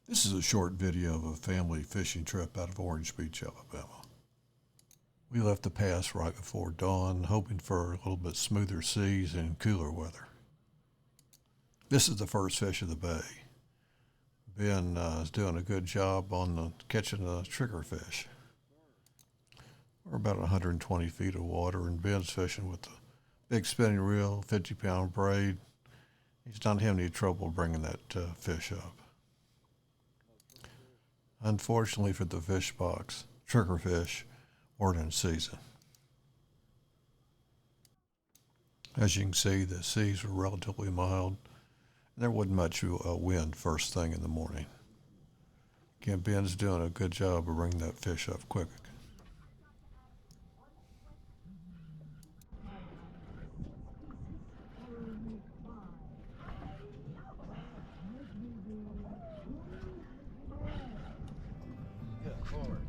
This is a short video of a family fishing trip out of Orange Beach, Alabama. We left the pass right before dawn, hoping for a little bit smoother seas and cooler weather. This is the first fish of the bay. Ben is doing a good job on catching the triggerfish. We're about 120 feet of water, and Ben's fishing with a big spinning reel, 50-pound braid. He's not having any trouble bringing that fish up. Unfortunately for the fish box, triggerfish weren't in season. As you can see, the seas were relatively mild, and there wasn't much wind first thing in the morning. Again, Ben's doing a good job of bringing that fish up quick.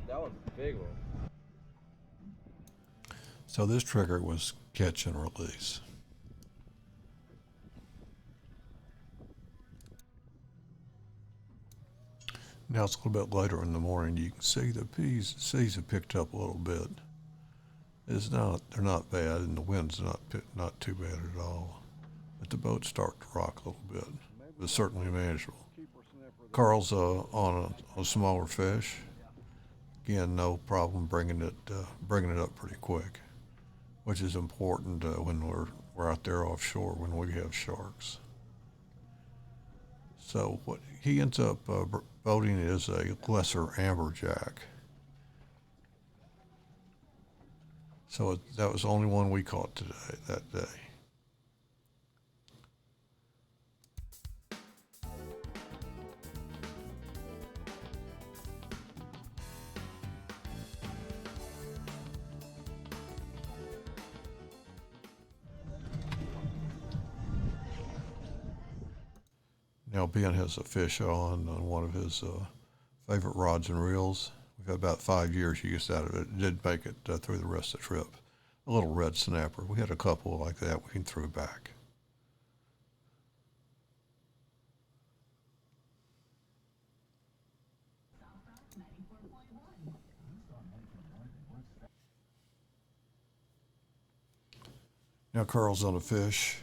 That was a big one. So this trigger was catch and release. Now it's a little bit later in the morning. You can see the seas have picked up a little bit. They're not bad, and the wind's not too bad at all. But the boats start to rock a little bit. It's certainly manageable. Carl's on a smaller fish. Again, no problem bringing it up pretty quick, which is important when we're out there offshore when we have sharks. So what he ends up boating is a lesser amberjack. So that was the only one we caught that day. Now Ben has a fish on one of his favorite rods and reels. We've had about 5 years use out of it. It did make it through the rest of the trip. A little red snapper. We had a couple like that we threw back. Now Carl's on a fish.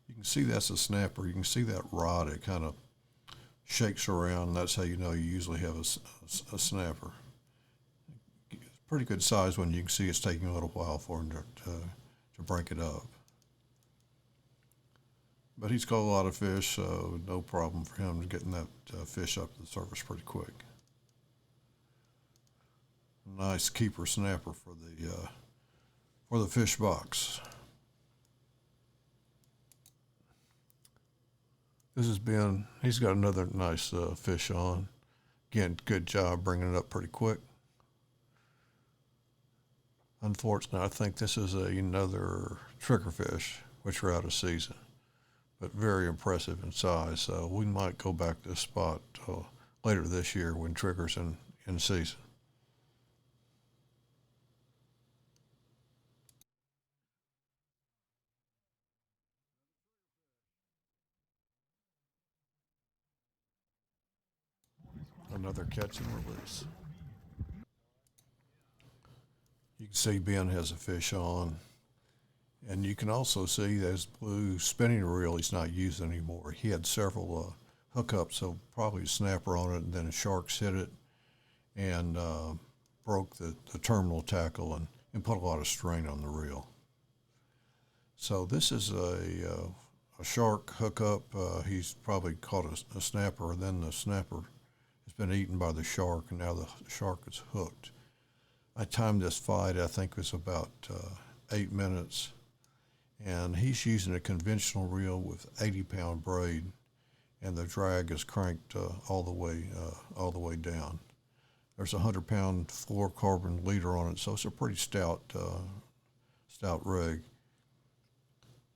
You can see that's a snapper. You can see that rod. It kind of shakes around. That's how you know you usually have a snapper. It's pretty good size one. You can see it's taking a little while for him to break it up. But he's caught a lot of fish, so no problem for him getting that fish up to the surface pretty quick. Nice keeper snapper for the fish box. This has been, he's got another nice fish on. Again, good job bringing it up pretty quick. Unfortunately, I think this is another triggerfish, which are out of season, but very impressive in size. So we might go back to this spot later this year when trigger's in season. Another catch and release. You can see Ben has a fish on, and you can also see this blue spinning reel he's not using anymore. He had several hookups, so probably a snapper on it, and then sharks hit it and broke the terminal tackle and put a lot of strain on the reel. So this is a shark hookup. He's probably caught a snapper, and then the snapper has been eaten by the shark, and now the shark is hooked. I timed this fight, I think it was about 8 minutes, and he's using a conventional reel with 80-pound braid, and the drag is cranked all the way down. There's a 100-pound fluorocarbon leader on it, so it's a pretty stout rig.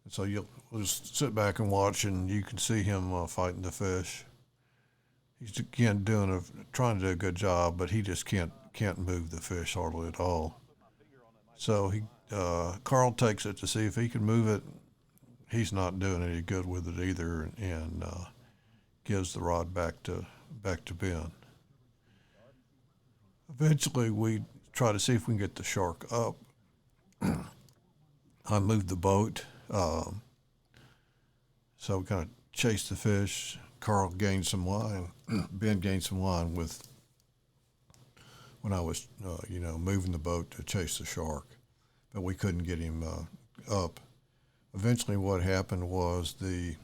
And so you'll just sit back and watch, and you can see him fighting the fish. He's again trying to do a good job, but he just can't move the fish hardly at all. So Carl takes it to see if he can move it. He's not doing any good with it either, and gives the rod back to back to Ben. Eventually, we try to see if we can get the shark up. I moved the boat, so we kind of chased the fish. Carl gained some line. Ben gained some line with when I was, moving the boat to chase the shark, but we couldn't get him up. Eventually, what happened was the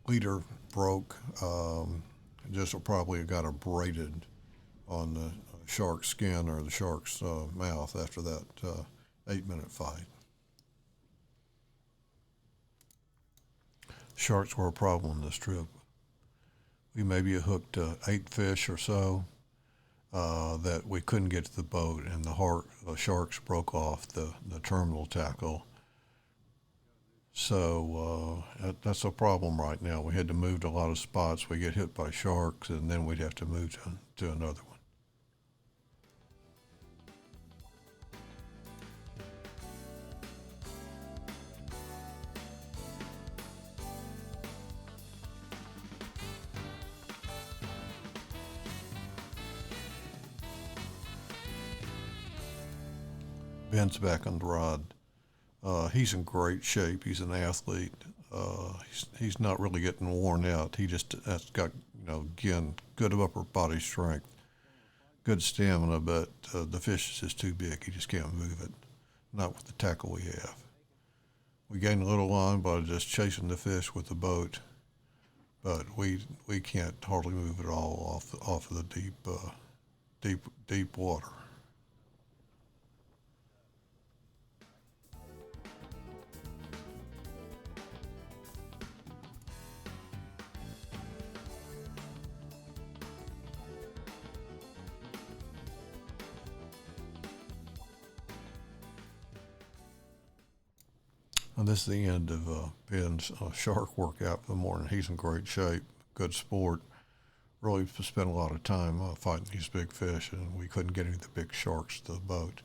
leader broke. Just probably got abraded on the shark's skin or the shark's mouth after that 8-minute fight. Sharks were a problem on this trip. We maybe hooked 8 fish or so that we couldn't get to the boat, and the sharks broke off the terminal tackle. So that's a problem right now. We had to move to a lot of spots. We get hit by sharks, and then we'd have to move to another one. Ben's back on the rod. He's in great shape. He's an athlete. He's not really getting worn out. He just has got, again, good upper body strength, good stamina, but the fish is just too big. He just can't move it. Not with the tackle we have. We gained a little line by just chasing the fish with the boat, but we can't hardly move it all off of the deep water. And this is the end of Ben's shark workout for the morning. He's in great shape, good sport. Really spent a lot of time fighting these big fish, and we couldn't get any of the big sharks to the boat.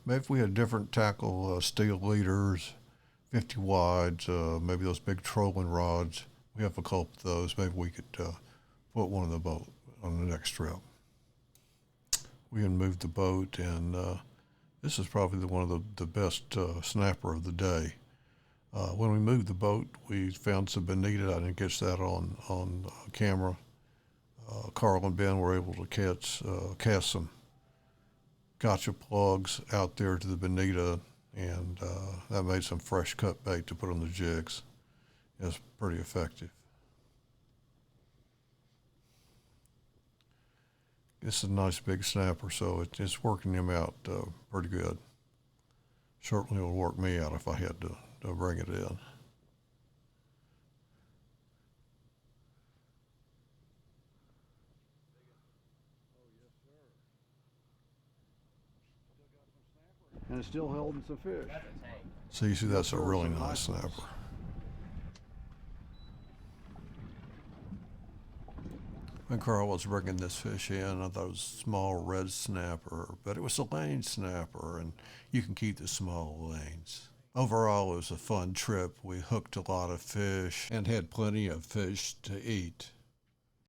Maybe if we had different tackle, steel leaders, 50 wides, maybe those big trolling rods. We have a couple of those. Maybe we could put one in the boat on the next trip. We had moved the boat, and this is probably one of the best snapper of the day. When we moved the boat, we found some bonita. I didn't catch that on camera. Carl and Ben were able to cast some gotcha plugs out there to the bonita, and that made some fresh cut bait to put on the jigs. It was pretty effective. This is a nice big snapper, so it's working him out pretty good. Certainly will work me out if I had to bring it in. And it's still holding some fish. So you see, that's a really nice snapper. When Carl was bringing this fish in, I thought it was a small red snapper, but it was a lane snapper, and you can keep the small lanes. Overall, it was a fun trip. We hooked a lot of fish and had plenty of fish to eat.